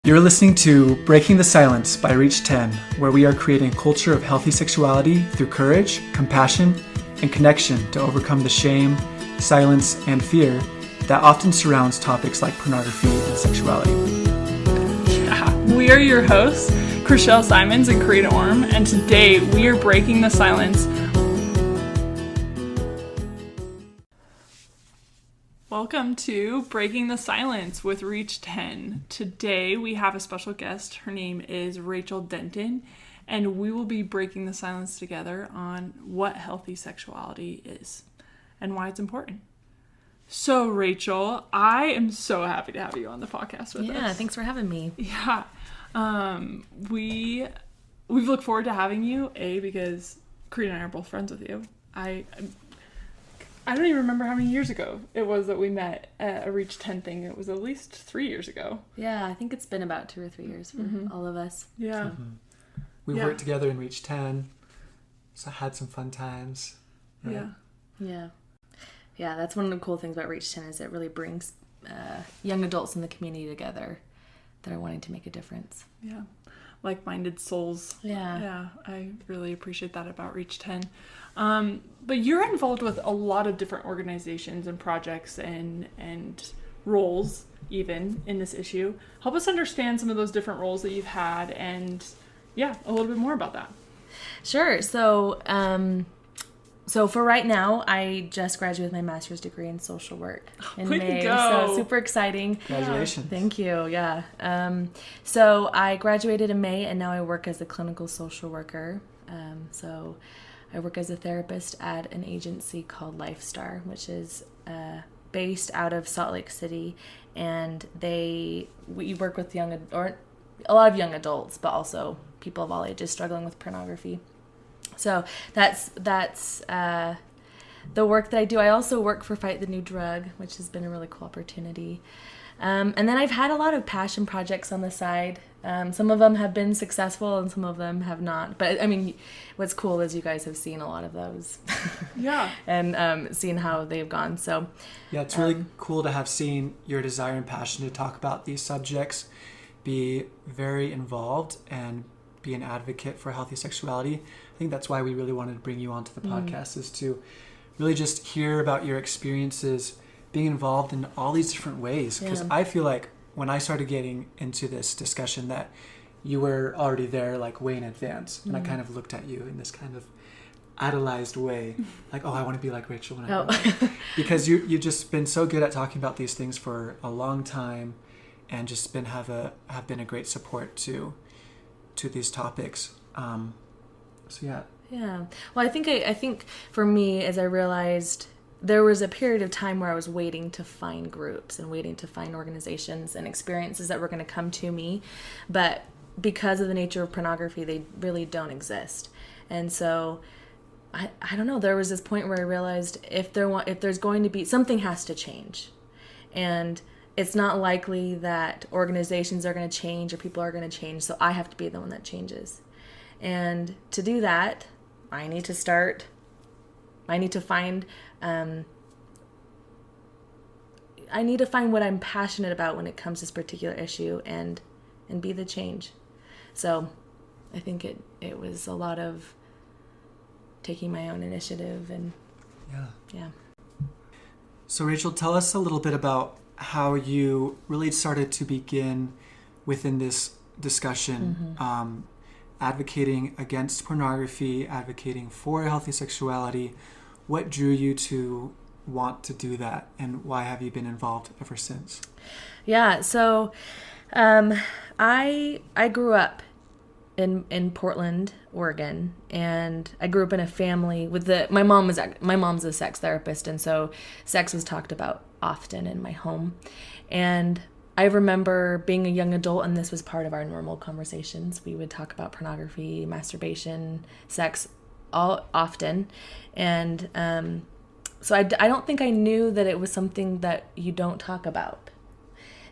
You're listening to Breaking the Silence by Reach 10, where we are creating a culture of healthy sexuality through courage, compassion, and connection to overcome the shame, silence, and fear that often surrounds topics like pornography and sexuality. We are your hosts, Crishelle Simons and Karina Orm, and today we are breaking the silence. Welcome to Breaking the Silence with Reach 10. Today we have a special guest. Her name is Rachel Denton, and we will be breaking the silence together on what healthy sexuality is and why it's important. So, Rachel, I am so happy to have you on the podcast with us. Yeah, thanks for having me. Yeah. We've looked forward to having you, because Karina and I are both friends with you. I don't even remember how many years ago it was that we met at a Reach 10 thing. It was at least 3 years ago. Yeah, I think it's been about 2 or 3 years for all of us. Yeah. Mm-hmm. We worked together in Reach 10, so I had some fun times. Right? Yeah, that's one of the cool things about Reach 10 is it really brings young adults in the community together that are wanting to make a difference. Yeah. Like-minded souls. Yeah, I really appreciate that about Reach 10. But you're involved with a lot of different organizations and projects and roles even in this issue. Help us understand some of those different roles that you've had and a little bit more about that. Sure. So for right now, I just graduated with my master's degree in social work in May. So super exciting. Congratulations. Thank you. Yeah. So I graduated in May and now I work as a clinical social worker. So I work as a therapist at an agency called LifeStar, which is based out of Salt Lake City. And we work with a lot of young adults, but also people of all ages struggling with pornography. So that's the work that I do. I also work for Fight the New Drug, which has been a really cool opportunity. And then I've had a lot of passion projects on the side. Some of them have been successful and some of them have not. But I mean, what's cool is you guys have seen a lot of those. Yeah. And seen how they've gone. So yeah, it's really cool to have seen your desire and passion to talk about these subjects, be very involved and be an advocate for healthy sexuality. I think that's why we really wanted to bring you onto the podcast, is to really just hear about your experiences being involved in all these different ways. Because I feel like when I started getting into this discussion that you were already there like way in advance. And I kind of looked at you in this kind of idolized way. Like, oh, I want to be like Rachel when I grow up. Because you've just been so good at talking about these things for a long time and just have been a great support to these topics. Yeah. Well, I think for me, as I realized, there was a period of time where I was waiting to find groups and waiting to find organizations and experiences that were going to come to me, but because of the nature of pornography, they really don't exist. And so I don't know, there was this point where I realized if there's going to be, something has to change. And it's not likely that organizations are going to change or people are going to change, so I have to be the one that changes. And to do that, I need to find what I'm passionate about when it comes to this particular issue and be the change. So I think it was a lot of taking my own initiative and yeah. So Rachel, tell us a little bit about how you really started to begin within this discussion, advocating against pornography, advocating for healthy sexuality. What drew you to want to do that, and why have you been involved ever since? Yeah, so I grew up in Portland, Oregon, and I grew up in a family with my mom's a sex therapist, and so sex was talked about often in my home. And I remember being a young adult, and this was part of our normal conversations. We would talk about pornography, masturbation, sex, all often. And so I don't think I knew that it was something that you don't talk about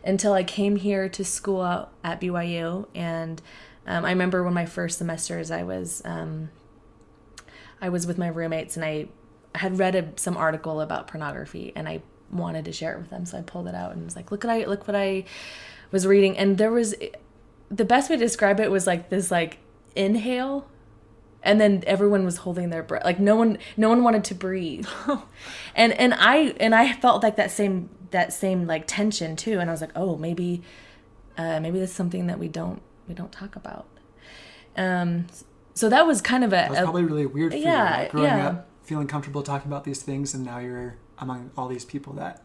until I came here to school out at BYU. And I remember one of my first semesters, I was with my roommates, and I had read some article about pornography, and I wanted to share it with them, so I pulled it out and was like, look what I was reading, and there was, the best way to describe it was like this like inhale, and then everyone was holding their breath, like no one wanted to breathe. and I felt like that same like tension too, and I was like, oh, maybe that's something that we don't talk about. So that was kind of That was probably really weird for you, like growing yeah. up, feeling comfortable talking about these things, and now you're among all these people that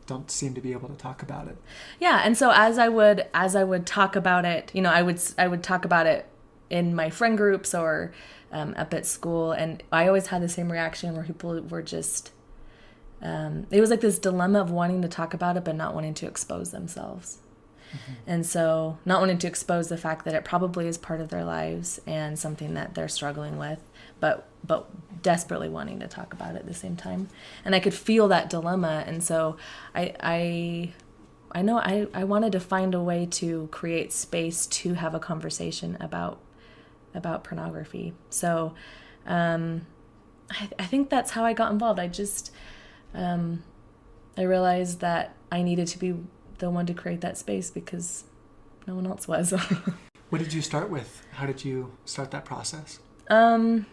don't seem to be able to talk about it. Yeah, and so as I would talk about it, you know, I would talk about it in my friend groups or up at school, and I always had the same reaction where people were just, it was like this dilemma of wanting to talk about it but not wanting to expose themselves. Mm-hmm. And so not wanting to expose the fact that it probably is part of their lives and something that they're struggling with, but desperately wanting to talk about it at the same time. And I could feel that dilemma. And so I know I wanted to find a way to create space to have a conversation about pornography. So I think that's how I got involved. I just I realized that I needed to be the one to create that space because no one else was. What did you start with? How did you start that process? You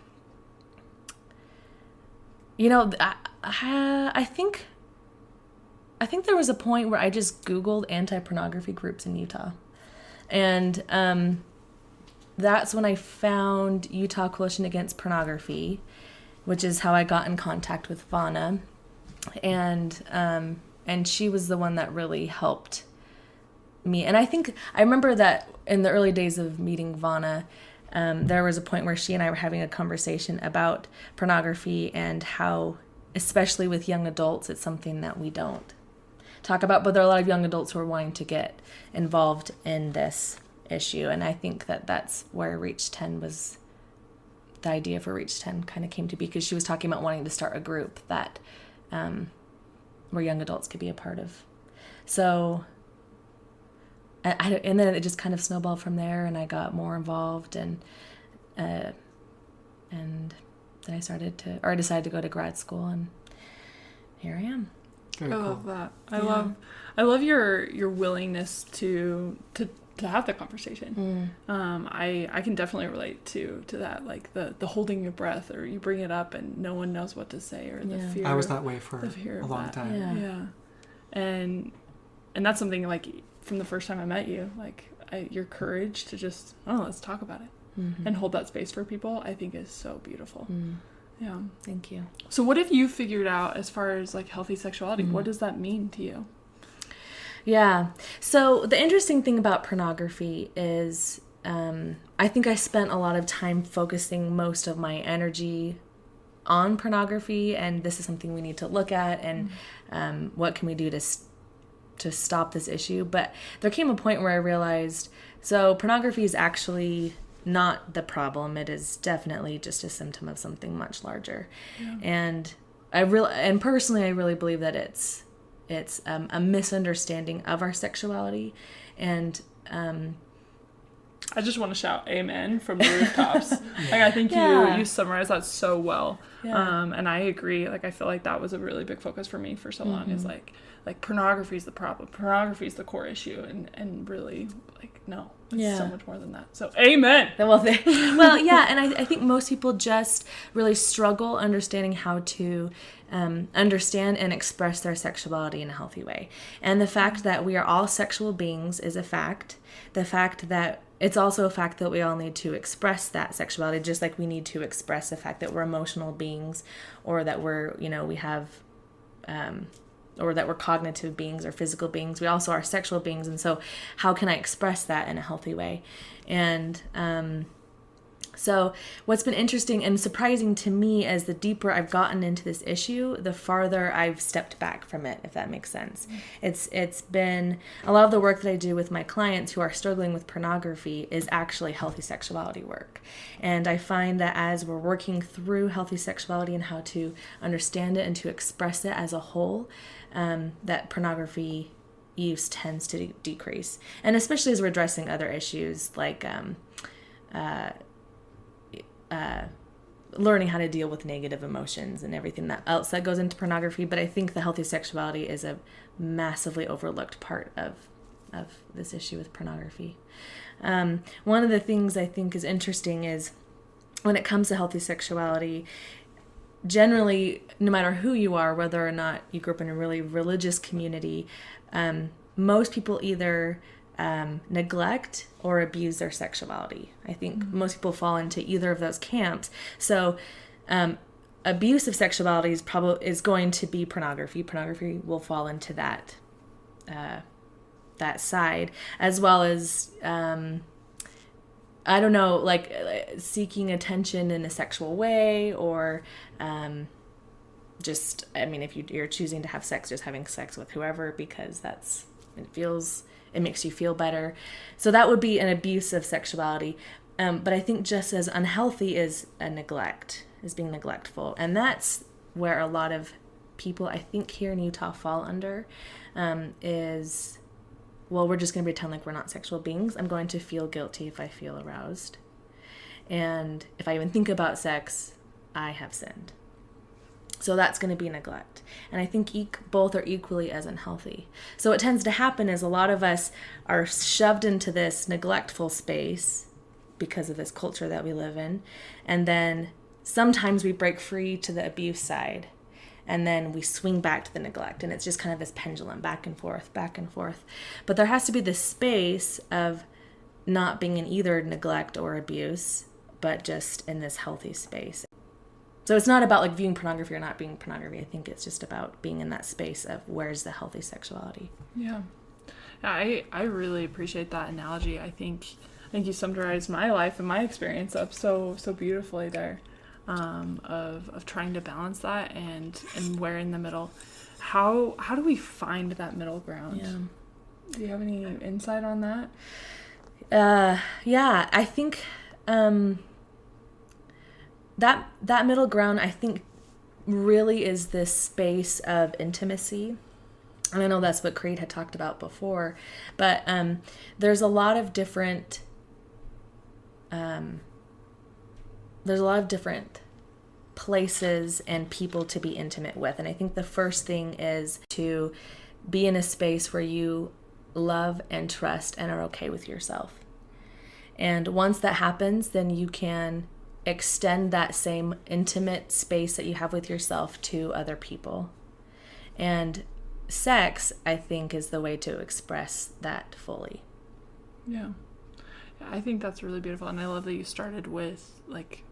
know, I think there was a point where I just Googled anti-pornography groups in Utah. And that's when I found Utah Coalition Against Pornography, which is how I got in contact with Vana. And she was the one that really helped me. And I remember that in the early days of meeting Vana, there was a point where she and I were having a conversation about pornography and how, especially with young adults, it's something that we don't talk about. But there are a lot of young adults who are wanting to get involved in this issue. And I think that that's where Reach 10 was, the idea for Reach 10 kind of came to be, because she was talking about wanting to start a group that where young adults could be a part of. So, and then it just kind of snowballed from there, and I got more involved, and then I decided to go to grad school, and here I am. Very I cool. love that. I love your willingness to have the conversation. I can definitely relate to that, like the holding your breath, or you bring it up and no one knows what to say, or the fear. I was that way for a long time. Yeah. And that's something, like, from the first time I met you, like, your courage to just, let's talk about it, and hold that space for people, I think is so beautiful. Yeah. Thank you. So what have you figured out as far as, like, healthy sexuality? What does that mean to you? Yeah. So the interesting thing about pornography is I think I spent a lot of time focusing most of my energy on pornography, and this is something we need to look at, and what can we do to stop this issue. But there came a point where I realized, so pornography is actually not the problem. It is definitely just a symptom of something much larger. Yeah. And personally, I really believe that it's a misunderstanding of our sexuality. And I just want to shout amen from the rooftops. Like, I think you summarized that so well. Yeah. And I agree. Like, I feel like that was a really big focus for me for so long, is like pornography is the problem. Pornography is the core issue, and really, like, no, it's so much more than that. So amen. Well, yeah. And I think most people just really struggle understanding how to understand and express their sexuality in a healthy way. And the fact that we are all sexual beings is a fact. The fact that it's also a fact that we all need to express that sexuality, just like we need to express the fact that we're emotional beings, or that we're, we have, or that we're cognitive beings or physical beings. We also are sexual beings. And so how can I express that in a healthy way? And so what's been interesting and surprising to me is the deeper I've gotten into this issue, the farther I've stepped back from it, if that makes sense. It's been a lot of the work that I do with my clients who are struggling with pornography is actually healthy sexuality work. And I find that as we're working through healthy sexuality and how to understand it and to express it as a whole, that pornography use tends to decrease. And especially as we're addressing other issues like learning how to deal with negative emotions and everything else that goes into pornography. But I think the healthy sexuality is a massively overlooked part of of this issue with pornography. One of the things I think is interesting is when it comes to healthy sexuality, generally, no matter who you are, whether or not you grew up in a really religious community, most people either neglect or abuse their sexuality. I think most people fall into either of those camps. So abuse of sexuality is going to be pornography. Pornography will fall into that side, as well as I don't know, like seeking attention in a sexual way, or if you're choosing to have sex, just having sex with whoever because it makes you feel better. So that would be an abuse of sexuality. But I think just as unhealthy is a neglect, is being neglectful. And that's where a lot of people, I think, here in Utah fall under, is, well, we're just going to pretend like we're not sexual beings. I'm going to feel guilty if I feel aroused. And if I even think about sex, I have sinned. So that's going to be neglect. And I think both are equally as unhealthy. So what tends to happen is a lot of us are shoved into this neglectful space because of this culture that we live in. And then sometimes we break free to the abuse side. And then we swing back to the neglect. And it's just kind of this pendulum, back and forth, back and forth. But there has to be this space of not being in either neglect or abuse, but just in this healthy space. So it's not about like viewing pornography or not viewing pornography. I think it's just about being in that space of where's the healthy sexuality. Yeah. I really appreciate that analogy. I think you summarized my life and my experience up so beautifully there, of trying to balance that and where in the middle. How do we find that middle ground? Yeah. Do you have any insight on that? Yeah, I think that middle ground, I think, really is this space of intimacy. And I know that's what Creed had talked about before, but there's a lot of different places and people to be intimate with. And I think the first thing is to be in a space where you love and trust and are okay with yourself. And once that happens, then you can extend that same intimate space that you have with yourself to other people. And sex, I think, is the way to express that fully. Yeah. I think that's really beautiful. And I love that you started with, like,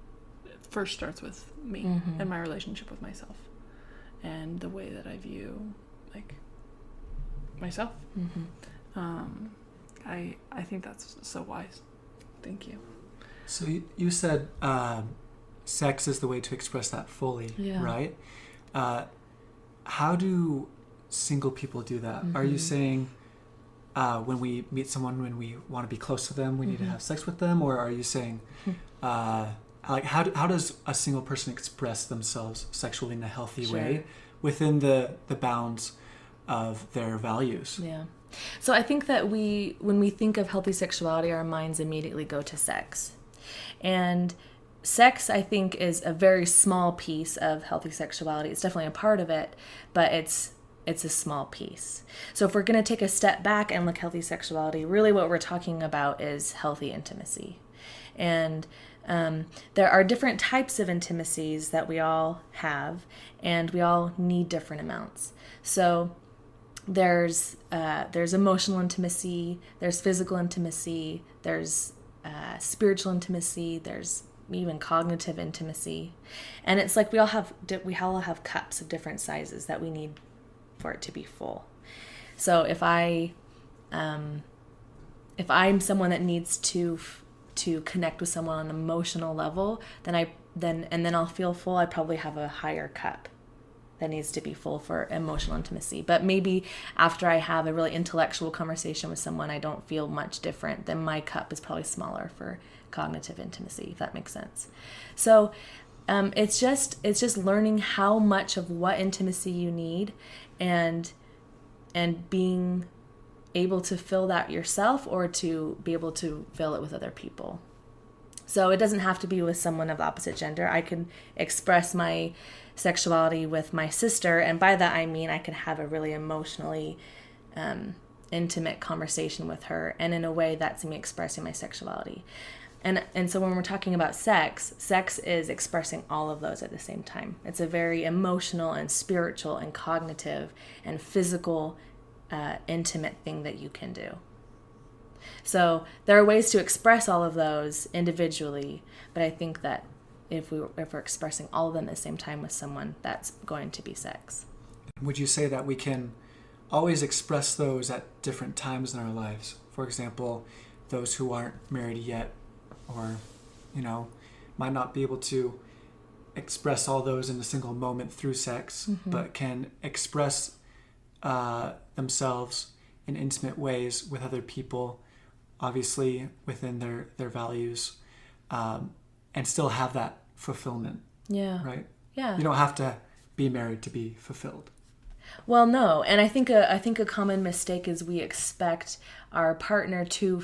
it first starts with me and my relationship with myself and the way that I view, like, myself. I think that's so wise. Thank you. So you said sex is the way to express that fully, right? How do single people do that? Are you saying when we meet someone, when we want to be close to them, we need to have sex with them? Or are you saying, like, how does a single person express themselves sexually in a healthy way within the bounds of their values? Yeah. So I think that when we think of healthy sexuality, our minds immediately go to sex. And sex, I think, is a very small piece of healthy sexuality. It's definitely a part of it, but it's a small piece. So if we're going to take a step back and look at healthy sexuality, really what we're talking about is healthy intimacy. And there are different types of intimacies that we all have, and we all need different amounts. So there's emotional intimacy, there's physical intimacy, there's spiritual intimacy, there's even cognitive intimacy. And it's like we all have cups of different sizes that we need for it to be full. So if I'm someone that needs to connect with someone on an emotional level, then I'll feel full. I probably have a higher cup that needs to be full for emotional intimacy. But maybe after I have a really intellectual conversation with someone, I don't feel much different. Then my cup is probably smaller for cognitive intimacy, if that makes sense. So it's just learning how much of what intimacy you need, and being able to fill that yourself, or to be able to fill it with other people. So it doesn't have to be with someone of the opposite gender. I can express my sexuality with my sister, and by that I mean I can have a really emotionally intimate conversation with her, and in a way that's me expressing my sexuality. And so when we're talking about sex is expressing all of those at the same time. It's a very emotional and spiritual and cognitive and physical, intimate thing that you can do. So there are ways to express all of those individually, but I think that if we're expressing all of them at the same time with someone, that's going to be sex. Would you say that we can always express those at different times in our lives? For example, those who aren't married yet, or, might not be able to express all those in a single moment through sex, but can express themselves in intimate ways with other people, obviously within their values, and still have that fulfillment. Yeah. Right? Yeah. You don't have to be married to be fulfilled. Well, no. And I think a common mistake is we expect our partner to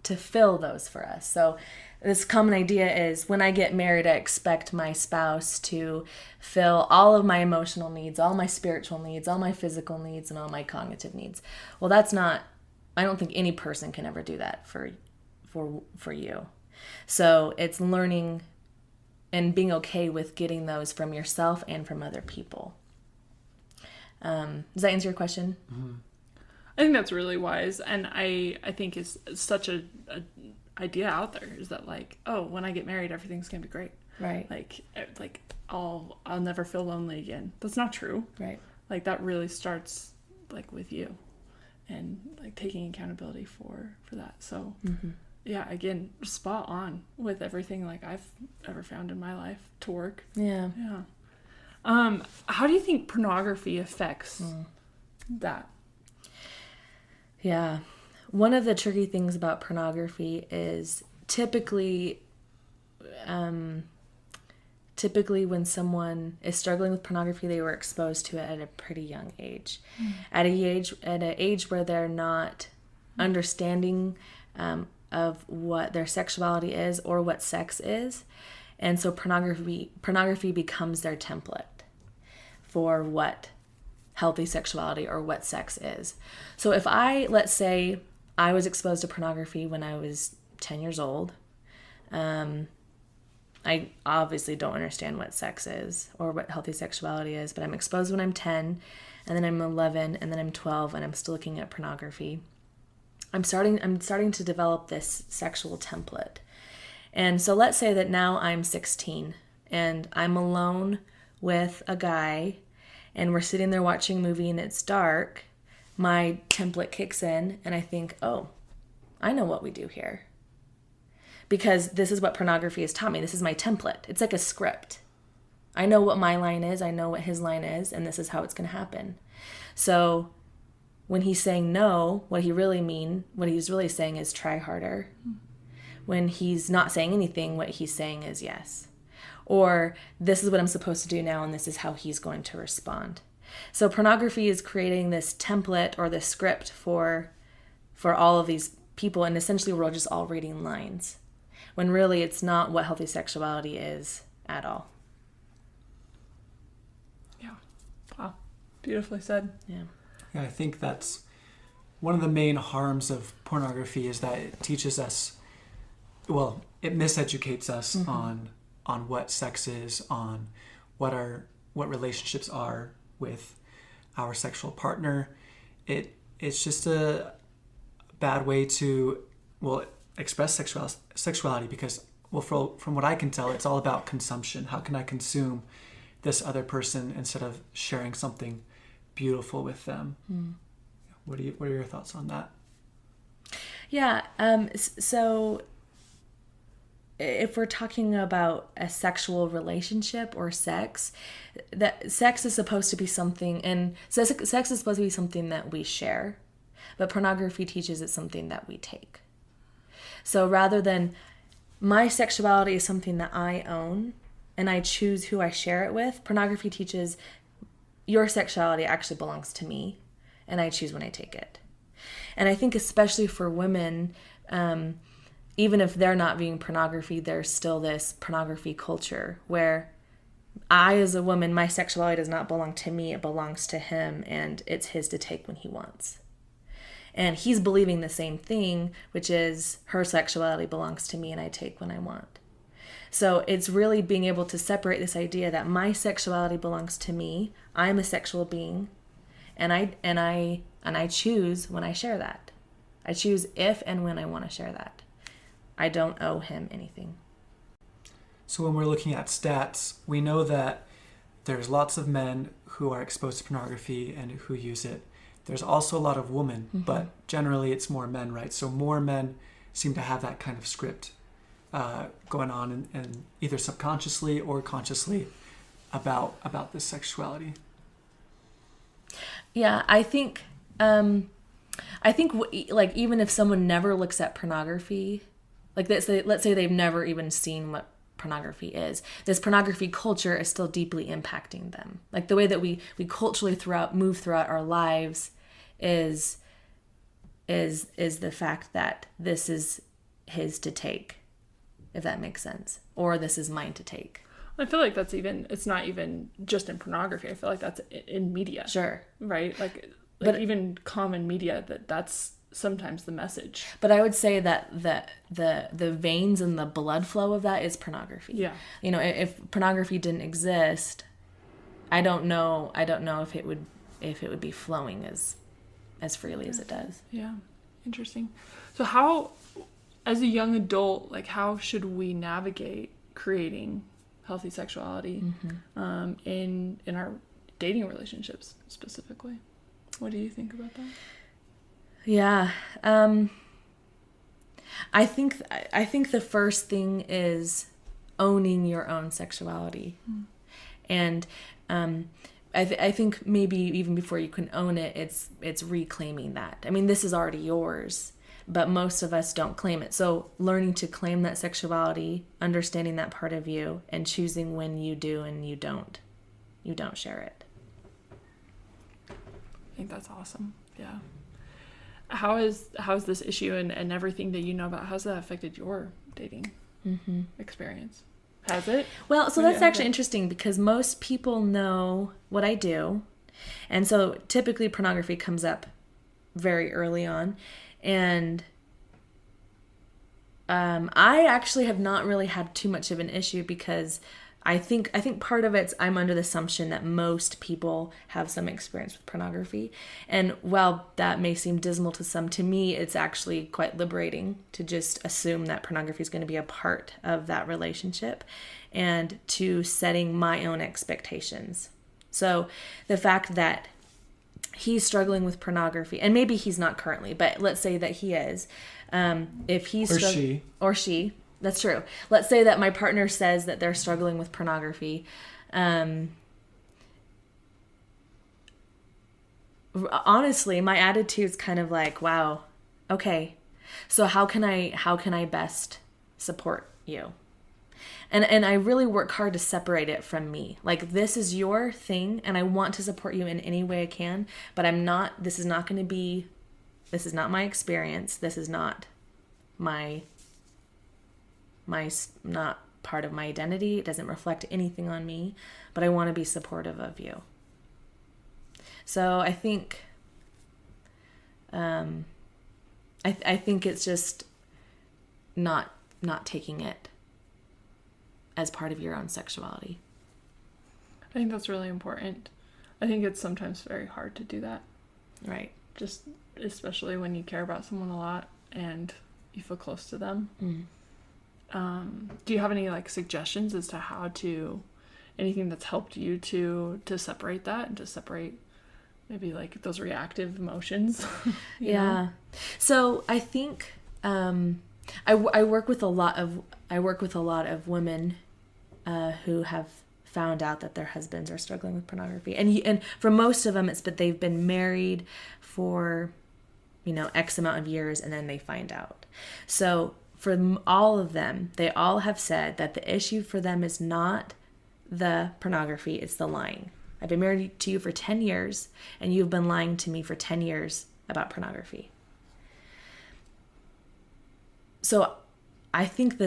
fill those for us. So this common idea is when I get married, I expect my spouse to fill all of my emotional needs, all my spiritual needs, all my physical needs, and all my cognitive needs. Well, I don't think any person can ever do that for you. So it's learning and being okay with getting those from yourself and from other people. Does that answer your question? Mm-hmm. I think that's really wise, and I think is such a idea out there is that when I get married, everything's gonna be great. Right. Like I'll never feel lonely again. That's not true. Right. That really starts with you, and taking accountability for that. So yeah, again, spot on with everything I've ever found in my life to work. Yeah. Yeah. How do you think pornography affects that? Yeah. One of the tricky things about pornography is typically when someone is struggling with pornography, they were exposed to it at a pretty young age. At an age where they're not understanding of what their sexuality is or what sex is. And so pornography becomes their template for what healthy sexuality or what sex is. So if let's say I was exposed to pornography when I was 10 years old, I obviously don't understand what sex is or what healthy sexuality is, but I'm exposed when I'm 10, and then I'm 11, and then I'm 12, and I'm still looking at pornography. I'm starting to develop this sexual template. And so let's say that now I'm 16 and I'm alone with a guy and we're sitting there watching a movie and it's dark. My template kicks in and I think, oh, I know what we do here. Because this is what pornography has taught me. This is my template. It's like a script. I know what my line is. I know what his line is. And this is how it's going to happen. So when he's saying no, what he's really saying is try harder. When he's not saying anything, what he's saying is yes. Or this is what I'm supposed to do now, and this is how he's going to respond. So pornography is creating this template or this script for all of these people, and essentially we're just all reading lines, when really it's not what healthy sexuality is at all. Yeah. Wow. Beautifully said. Yeah. Yeah, I think that's one of the main harms of pornography is that it teaches us, it miseducates us on what sex is, on what relationships are with our sexual partner. It's just a bad way to express sexuality because from what I can tell, it's all about consumption. How can I consume this other person instead of sharing something beautiful with them? What are your thoughts on that? Yeah. So if we're talking about a sexual relationship or sex, that sex is supposed to be something, and sex is supposed to be something that we share, but pornography teaches it's something that we take. So rather than my sexuality is something that I own and I choose who I share it with, pornography teaches your sexuality actually belongs to me and I choose when I take it. And I think especially for women, even if they're not viewing pornography, there's still this pornography culture where I, as a woman, my sexuality does not belong to me, it belongs to him, and it's his to take when he wants. And he's believing the same thing, which is her sexuality belongs to me and I take when I want. So it's really being able to separate this idea that my sexuality belongs to me. I'm a sexual being, and I choose when I share that. I choose if and when I want to share that. I don't owe him anything. So when we're looking at stats, we know that there's lots of men who are exposed to pornography and who use it. There's also a lot of women, but generally it's more men, right? So more men seem to have that kind of script going on and either subconsciously or consciously about this sexuality. Yeah, I think like even if someone never looks at pornography, like let's say they've never even seen what pornography is, this pornography culture is still deeply impacting them. Like the way that we culturally move throughout our lives is the fact that this is his to take, if that makes sense, or this is mine to take. I feel like it's not even just in pornography. I feel like that's in media. Sure. Right? Like but even common media, that's sometimes the message. But I would say that the veins and the blood flow of that is pornography. Yeah. You know, if pornography didn't exist, I don't know if it would be flowing as freely as it does. Yeah. Interesting. So how, as a young adult, like how should we navigate creating healthy sexuality in our dating relationships specifically? What do you think about that? Yeah. I think the first thing is owning your own sexuality. And I think maybe even before you can own it, it's reclaiming that. I mean, this is already yours, but most of us don't claim it. So learning to claim that sexuality, understanding that part of you, and choosing when you do and you don't share it. I think that's awesome. Yeah. How is this issue and everything that you know about, how's that affected your dating experience? Has it? Well, so that's actually interesting because most people know what I do. And so typically pornography comes up very early on. And I actually have not really had too much of an issue because I think part of it's I'm under the assumption that most people have some experience with pornography. And while that may seem dismal to some, to me, it's actually quite liberating to just assume that pornography is going to be a part of that relationship and to setting my own expectations. So the fact that he's struggling with pornography, and maybe he's not currently, but let's say that he is. If he's or she. That's true. Let's say that my partner says that they're struggling with pornography. Honestly, my attitude's kind of like, wow, okay, so how can I best support you? And I really work hard to separate it from me. Like, this is your thing, and I want to support you in any way I can, but this is not my experience. This is not not part of my identity. It doesn't reflect anything on me, but I want to be supportive of you. So I think, I think it's just not taking it as part of your own sexuality. I think that's really important. I think it's sometimes very hard to do that. Right. Just especially when you care about someone a lot and you feel close to them. Do you have any suggestions as to anything that's helped you to separate that and to separate maybe those reactive emotions? you know? So I think I work with a lot of women who have found out that their husbands are struggling with pornography, and for most of them but they've been married for X amount of years and then they find out. So for all of them, they all have said that the issue for them is not the pornography, it's the lying. I've been married to you for 10 years, and you've been lying to me for 10 years about pornography. So I think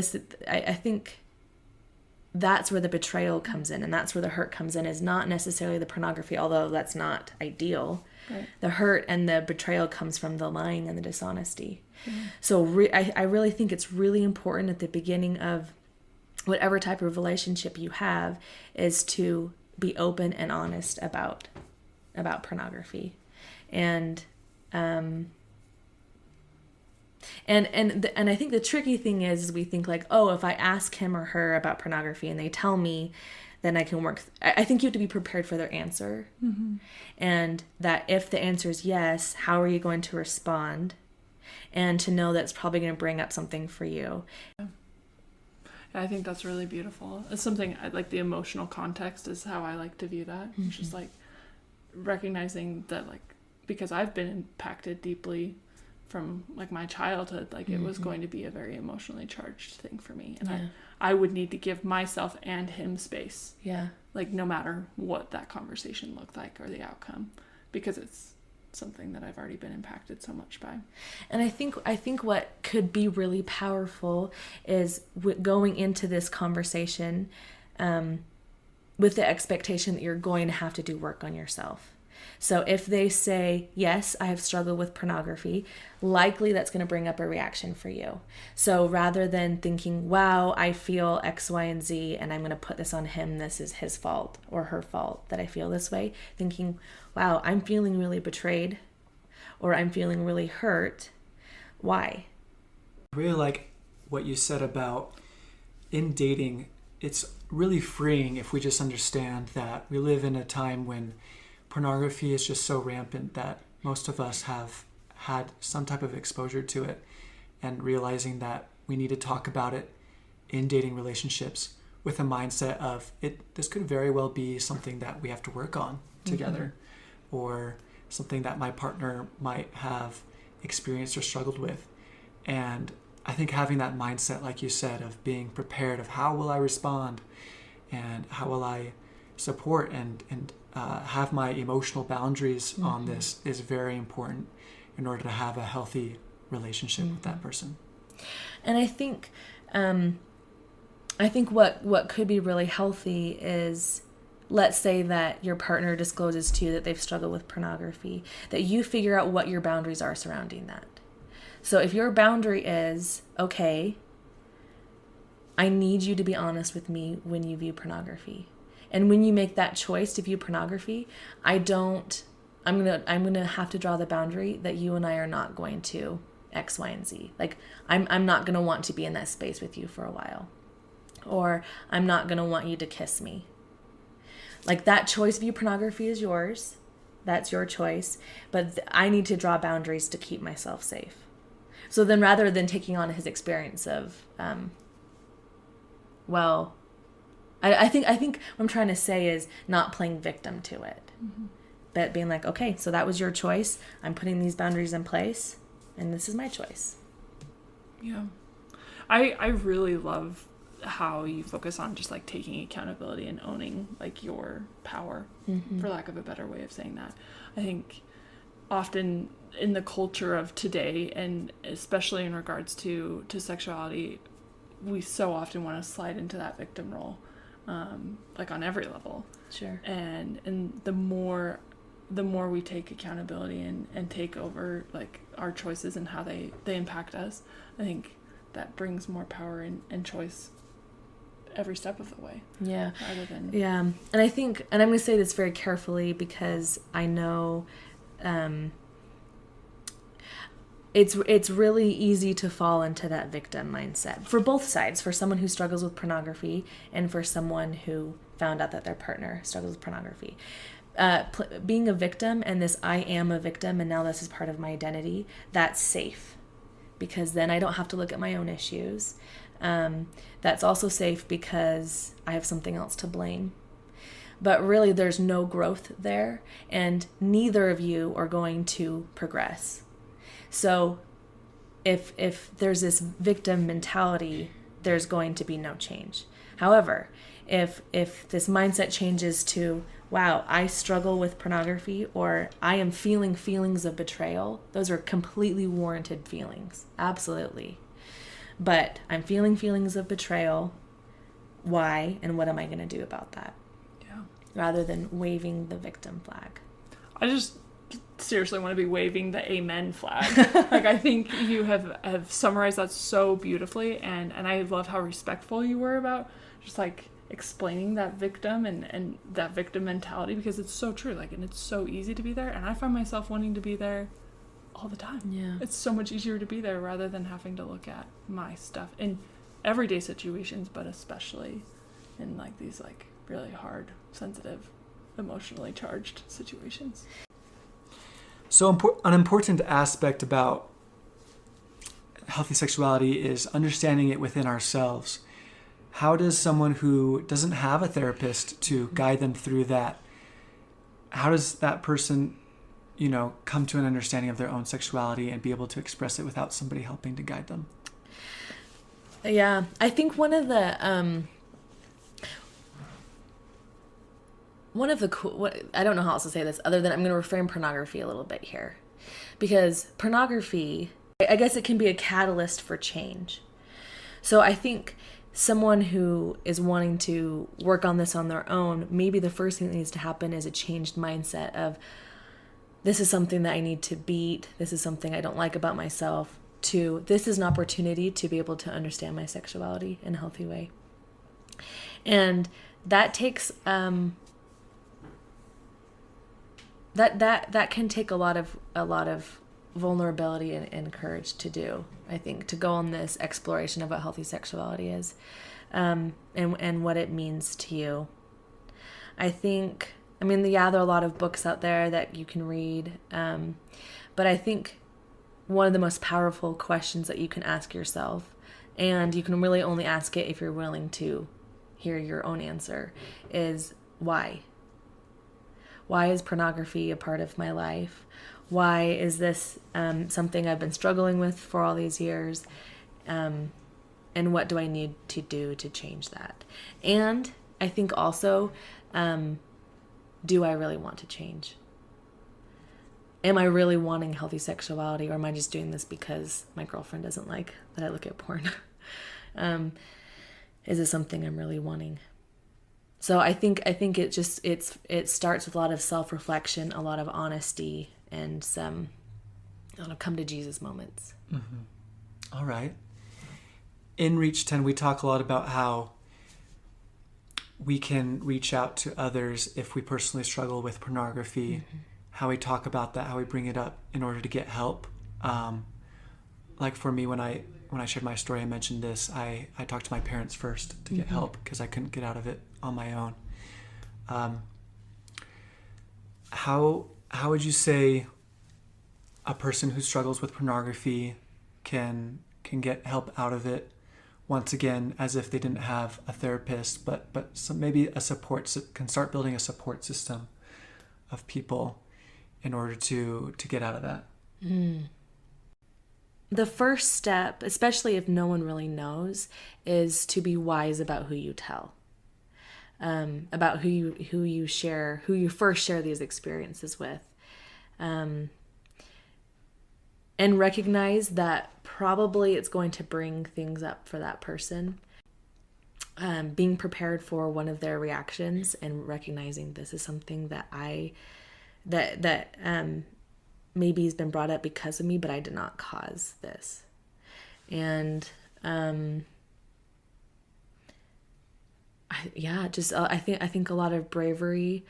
that's where the betrayal comes in, and that's where the hurt comes in, is not necessarily the pornography, although that's not ideal. Right. The hurt and the betrayal comes from the lying and the dishonesty. Mm-hmm. So I really think it's really important at the beginning of whatever type of relationship you have is to be open and honest about pornography. And I think the tricky thing is we think like, oh, if I ask him or her about pornography and they tell me, then I can work. I think you have to be prepared for their answer. Mm-hmm. And that if the answer is yes, how are you going to respond? And to know that it's probably going to bring up something for you. Yeah. I think that's really beautiful. It's something I like. The emotional context is how I like to view that. Mm-hmm. It's just like recognizing that, like, because I've been impacted deeply from like my childhood, like it was going to be a very emotionally charged thing for me, and I would need to give myself and him space, like no matter what that conversation looked like or the outcome, because it's something that I've already been impacted so much by. And I think what could be really powerful is going into this conversation with the expectation that you're going to have to do work on yourself. So if they say, yes, I have struggled with pornography, likely that's going to bring up a reaction for you. So rather than thinking, wow, I feel X, Y, and Z, and I'm going to put this on him, this is his fault or her fault that I feel this way, thinking, wow, I'm feeling really betrayed or I'm feeling really hurt. Why? I really like what you said about in dating, it's really freeing if we just understand that we live in a time when pornography is just so rampant that most of us have had some type of exposure to it, and realizing that we need to talk about it in dating relationships with a mindset of this could very well be something that we have to work on together, or something that my partner might have experienced or struggled with. And I think having that mindset, like you said, of being prepared of how will I respond and how will I support and have my emotional boundaries on this is very important in order to have a healthy relationship with that person. And I think what could be really healthy is, let's say that your partner discloses to you that they've struggled with pornography, that you figure out what your boundaries are surrounding that. So if your boundary is, okay, I need you to be honest with me when you view pornography. And when you make that choice to view pornography, I'm gonna have to draw the boundary that you and I are not going to X, Y, and Z. Like I'm not gonna want to be in that space with you for a while, or I'm not gonna want you to kiss me. Like that choice to view pornography is yours. That's your choice. But I need to draw boundaries to keep myself safe. So then, rather than taking on his experience of, I think what I'm trying to say is not playing victim to it, but being like, okay, so that was your choice. I'm putting these boundaries in place, and this is my choice. Yeah, I really love how you focus on just like taking accountability and owning like your power, for lack of a better way of saying that. I think often in the culture of today, and especially in regards to sexuality, we so often want to slide into that victim role. Like on every level. Sure. And the more we take accountability and take over like our choices and how they impact us, I think that brings more power and choice every step of the way. Yeah. Rather than... Yeah. And I think, and I'm going to say this very carefully because I know it's really easy to fall into that victim mindset for both sides, for someone who struggles with pornography and for someone who found out that their partner struggles with pornography. Being a victim and this I am a victim and now this is part of my identity, that's safe because then I don't have to look at my own issues. That's also safe because I have something else to blame. But really there's no growth there and neither of you are going to progress. So if there's this victim mentality, there's going to be no change. However, if this mindset changes to, wow, I struggle with pornography, or I am feeling feelings of betrayal, those are completely warranted feelings. Absolutely. But I'm feeling feelings of betrayal. why and what am I going to do about that? Yeah. Rather than waving the victim flag. I just seriously want to be waving the amen flag. Like, I think you have summarized that so beautifully, and I love how respectful you were about just like explaining that victim and that victim mentality, because it's so true. Like, and it's so easy to be there, and I find myself wanting to be there all the time. Yeah. It's so much easier to be there rather than having to look at my stuff in everyday situations, but especially in like these like really hard, sensitive, emotionally charged situations. So an important aspect about healthy sexuality is understanding it within ourselves. How does someone who doesn't have a therapist to guide them through that, how does that person, come to an understanding of their own sexuality and be able to express it without somebody helping to guide them? Yeah, I think one of the cool, I don't know how else to say this other than I'm going to reframe pornography a little bit here, because pornography, I guess it can be a catalyst for change. So I think someone who is wanting to work on this on their own, maybe the first thing that needs to happen is a changed mindset of, this is something that I need to beat, this is something I don't like about myself, to this is an opportunity to be able to understand my sexuality in a healthy way. And that takes that can take a lot of vulnerability and courage to do, I think, to go on this exploration of what healthy sexuality is, and what it means to you. I think, there are a lot of books out there that you can read, but I think one of the most powerful questions that you can ask yourself, and you can really only ask it if you're willing to hear your own answer, is why? Why is pornography a part of my life? Why is this something I've been struggling with for all these years? And what do I need to do to change that? And I think also, do I really want to change? Am I really wanting healthy sexuality, or am I just doing this because my girlfriend doesn't like that I look at porn? Is it something I'm really wanting? So I think it starts with a lot of self-reflection, a lot of honesty, and some come to Jesus moments. Mm-hmm. All right. In Reach 10, we talk a lot about how we can reach out to others if we personally struggle with pornography. Mm-hmm. How we talk about that, how we bring it up in order to get help. Like for me, when I shared my story, I mentioned this. I talked to my parents first to get mm-hmm. help because I couldn't get out of it on my own. How would you say a person who struggles with pornography can get help out of it? Once again, as if they didn't have a therapist, but maybe can start building a support system of people in order to get out of that. Mm. The first step, especially if no one really knows, is to be wise about who you tell, about who you first share these experiences with, and recognize that probably it's going to bring things up for that person. Being prepared for one of their reactions and recognizing this is something that maybe has been brought up because of me, but I did not cause this. And I think a lot of bravery.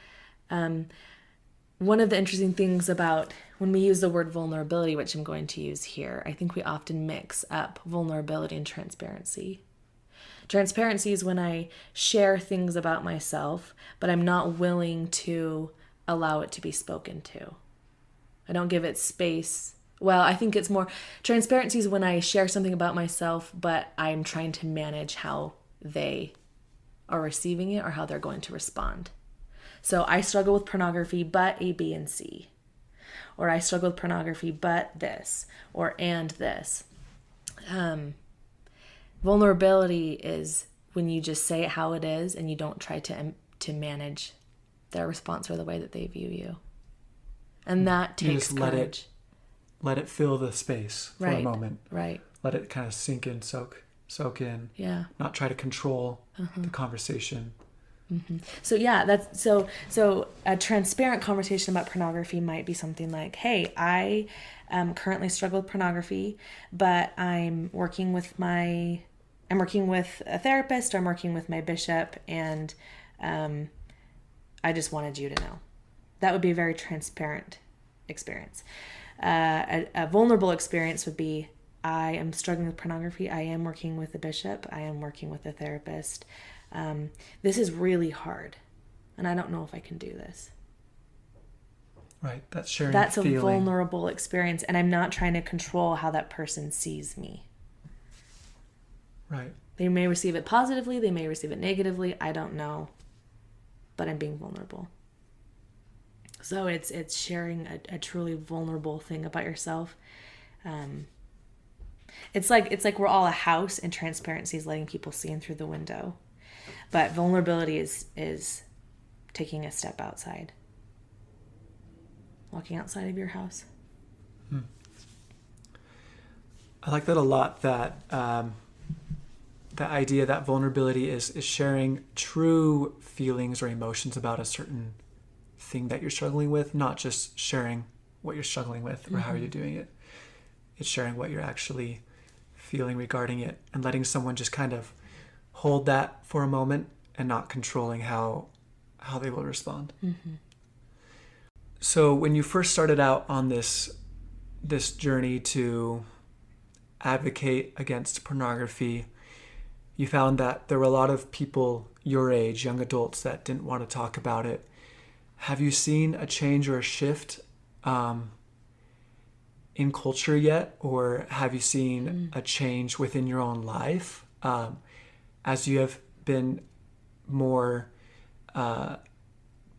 One of the interesting things about when we use the word vulnerability, which I'm going to use here, I think we often mix up vulnerability and transparency. Transparency is when I share things about myself, but I'm not willing to allow it to be spoken to. I don't give it space. Well, I think it's more, transparency is when I share something about myself, but I'm trying to manage how they are receiving it or how they're going to respond. So I struggle with pornography, but A, B, and C. Or I struggle with pornography, but this, or and this. Vulnerability is when you just say it how it is and you don't try to manage their response or the way that they view you. And that takes courage. Let it fill the space for a moment. Right. Let it kind of sink and soak. soak in, Yeah. not try to control the conversation. So yeah, that's so a transparent conversation about pornography might be something like, hey, I currently struggle with pornography, but I'm working with a therapist, or I'm working with my bishop, and I just wanted you to know. That would be a very transparent experience. A vulnerable experience would be, I am struggling with pornography. I am working with a bishop. I am working with a therapist. This is really hard, and I don't know if I can do this. Right, that's sharing. That's a feeling. vulnerable experience, and I'm not trying to control how that person sees me. Right. They may receive it positively, they may receive it negatively, I don't know, but I'm being vulnerable. So it's sharing a truly vulnerable thing about yourself. It's like we're all a house, and transparency is letting people see in through the window. But vulnerability is taking a step outside. Walking outside of your house. I like that a lot, that the idea that vulnerability is sharing true feelings or emotions about a certain thing that you're struggling with, not just sharing what you're struggling with or how you're doing it. It's sharing what you're actually feeling regarding it, and letting someone just kind of hold that for a moment and not controlling how they will respond. So when you first started out on this journey to advocate against pornography, you found that there were a lot of people your age, young adults, that didn't want to talk about it. Have you seen a change or a shift in culture yet? Or have you seen a change within your own life as you have been more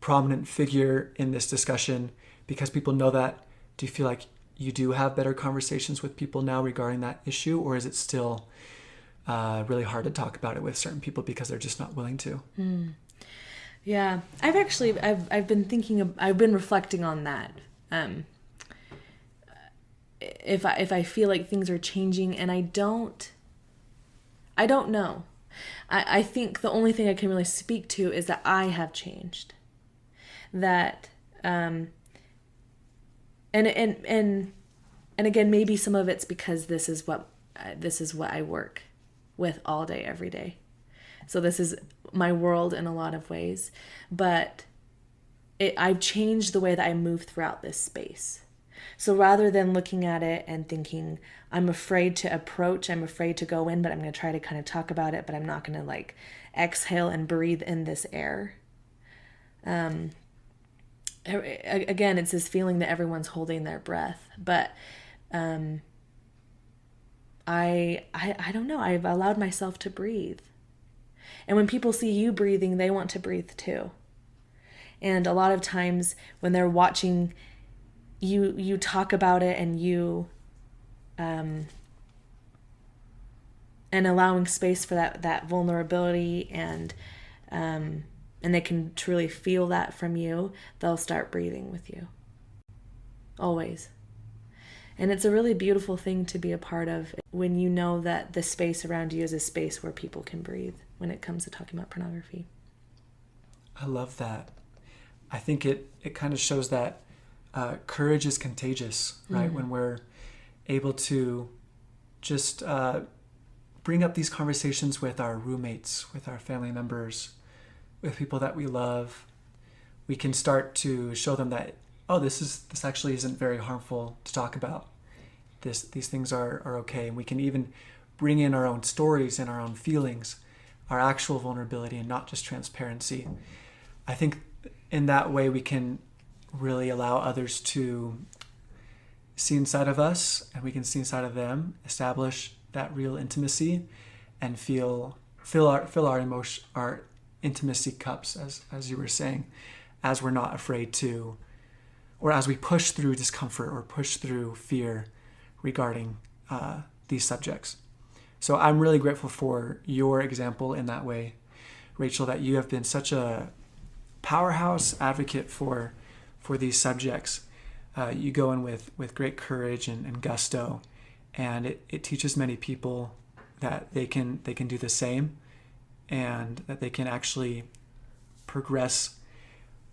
prominent figure in this discussion, because people know that? Do you feel like you do have better conversations with people now regarding that issue, or is it still really hard to talk about it with certain people because they're just not willing to? Yeah, I've been reflecting on that. If I feel like things are changing, and I don't know. I think the only thing I can really speak to is that I have changed. That and again, maybe some of it's because this is what I work with all day, every day. So this is my world in a lot of ways, but I've changed the way that I move throughout this space. So rather than looking at it and thinking, I'm afraid to approach, I'm afraid to go in, but I'm going to try to kind of talk about it, but I'm not going to like exhale and breathe in this air. Again, it's this feeling that everyone's holding their breath, but I don't know. I've allowed myself to breathe. And when people see you breathing, they want to breathe too. And a lot of times when they're watching you talk about it, and you and allowing space for that vulnerability, and they can truly feel that from you, they'll start breathing with you. Always. And it's a really beautiful thing to be a part of, when you know that the space around you is a space where people can breathe when it comes to talking about pornography. I love that. I think it kind of shows that courage is contagious, right? When we're able to just bring up these conversations with our roommates, with our family members, with people that we love, we can start to show them that, oh, this actually isn't very harmful to talk about. These things are okay. And we can even bring in our own stories and our own feelings, our actual vulnerability, and not just transparency. I think in that way we can really allow others to see inside of us, and we can see inside of them, establish that real intimacy, and fill our intimacy cups, as you were saying, as we're not afraid to, or as we push through discomfort or push through fear regarding these subjects. So I'm really grateful for your example in that way, Rachel, that you have been such a powerhouse advocate for these subjects. You go in with great courage and gusto, and it teaches many people that they can do the same, and that they can actually progress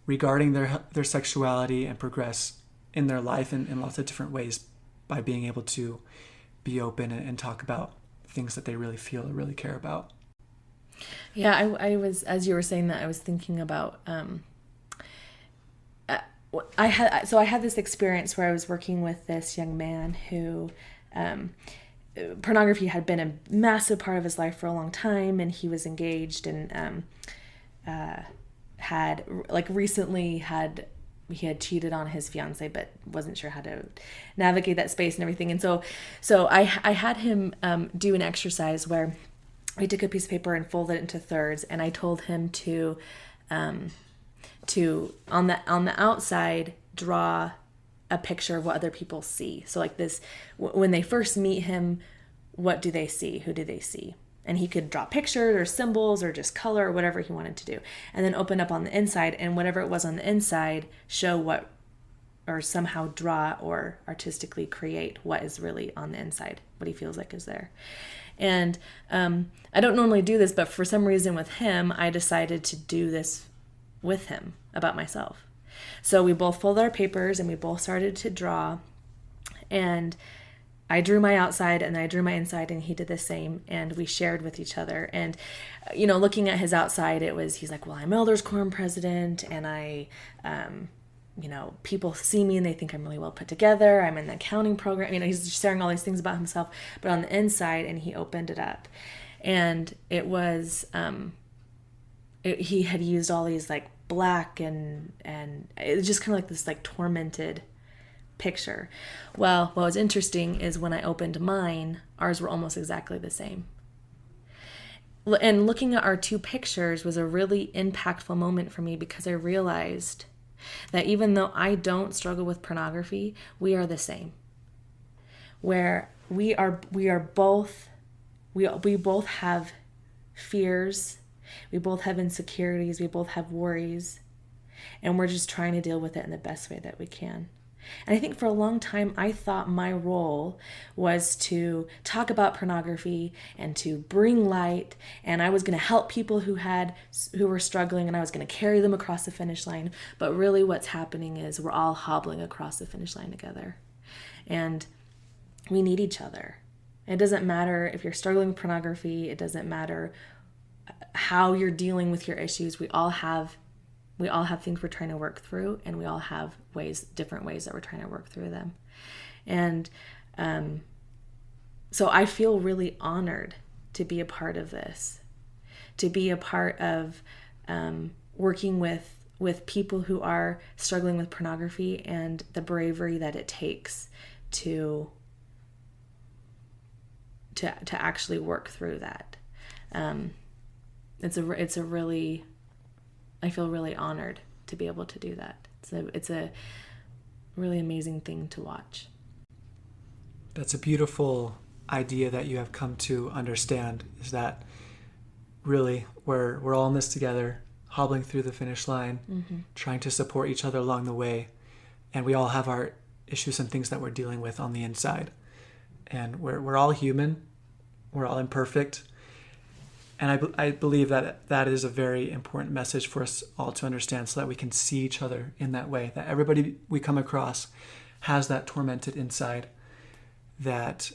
regarding their sexuality and progress in their life in lots of different ways by being able to be open and talk about things that they really feel or really care about. Yeah, I was, as you were saying that, I was thinking about, I had this experience where I was working with this young man who, pornography had been a massive part of his life for a long time, and he was engaged and had cheated on his fiance, but wasn't sure how to navigate that space and everything. And so I had him do an exercise where we took a piece of paper and folded it into thirds, and I told him to on the outside draw a picture of what other people see. So like this, when they first meet him, what do they see? Who do they see? And he could draw pictures or symbols or just color or whatever he wanted to do. And then open up on the inside, and whatever it was on the inside, show what, or somehow draw or artistically create what is really on the inside, what he feels like is there. And I don't normally do this, but for some reason with him, I decided to do this with him about myself. So we both folded our papers and we both started to draw, and I drew my outside and I drew my inside, and he did the same, and we shared with each other. And, looking at his outside, he's like, well, I'm Elders Quorum president, and I, people see me and they think I'm really well put together. I'm in the accounting program. He's just sharing all these things about himself, but on the inside, and he opened it up, and it was, he had used all these like black and it was just kind of like this like tormented picture. Well, what was interesting is when I opened mine, ours were almost exactly the same. And looking at our two pictures was a really impactful moment for me, because I realized that even though I don't struggle with pornography, we are the same. Where we both have fears, we both have insecurities, we both have worries, and we're just trying to deal with it in the best way that we can. And I think for a long time, I thought my role was to talk about pornography and to bring light, and I was going to help people who were struggling, and I was going to carry them across the finish line. But really what's happening is we're all hobbling across the finish line together, and we need each other. It doesn't matter if you're struggling with pornography. It doesn't matter how you're dealing with your issues. We all have things we're trying to work through, and we all have different ways that we're trying to work through them. And so I feel really honored to be a part of this, to be a part of working with people who are struggling with pornography, and the bravery that it takes to actually work through that. I feel really honored to be able to do that. It's a really amazing thing to watch. That's a beautiful idea that you have come to understand, is that really we're all in this together, hobbling through the finish line, trying to support each other along the way. And we all have our issues and things that we're dealing with on the inside. And we're all human. We're all imperfect. And I believe that is a very important message for us all to understand, so that we can see each other in that way, that everybody we come across has that tormented inside, that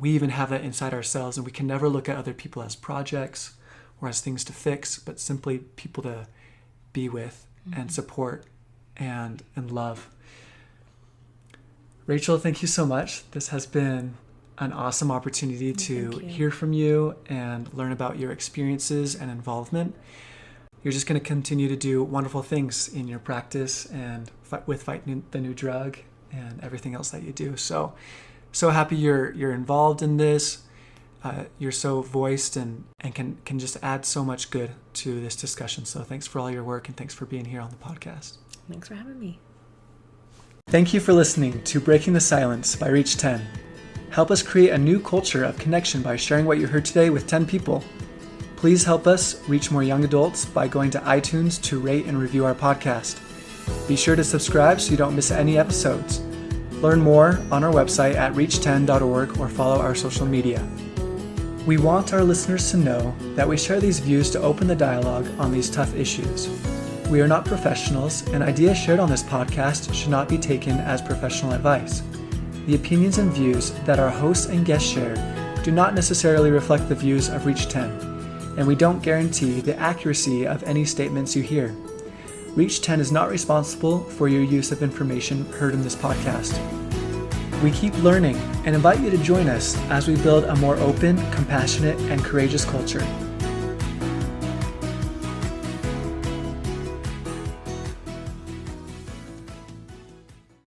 we even have that inside ourselves, and we can never look at other people as projects or as things to fix, but simply people to be with and support and love. Rachel, thank you so much. This has been an awesome opportunity to hear from you and learn about your experiences and involvement. You're just going to continue to do wonderful things in your practice and with Fight the New Drug and everything else that you do. So happy you're involved in this. You're so voiced and can just add so much good to this discussion. So thanks for all your work, and thanks for being here on the podcast. Thanks for having me. Thank you for listening to Breaking the Silence by Reach 10. Help us create a new culture of connection by sharing what you heard today with 10 people. Please help us reach more young adults by going to iTunes to rate and review our podcast. Be sure to subscribe so you don't miss any episodes. Learn more on our website at reach10.org or follow our social media. We want our listeners to know that we share these views to open the dialogue on these tough issues. We are not professionals, and ideas shared on this podcast should not be taken as professional advice. The opinions and views that our hosts and guests share do not necessarily reflect the views of Reach 10, and we don't guarantee the accuracy of any statements you hear. Reach 10 is not responsible for your use of information heard in this podcast. We keep learning and invite you to join us as we build a more open, compassionate, and courageous culture.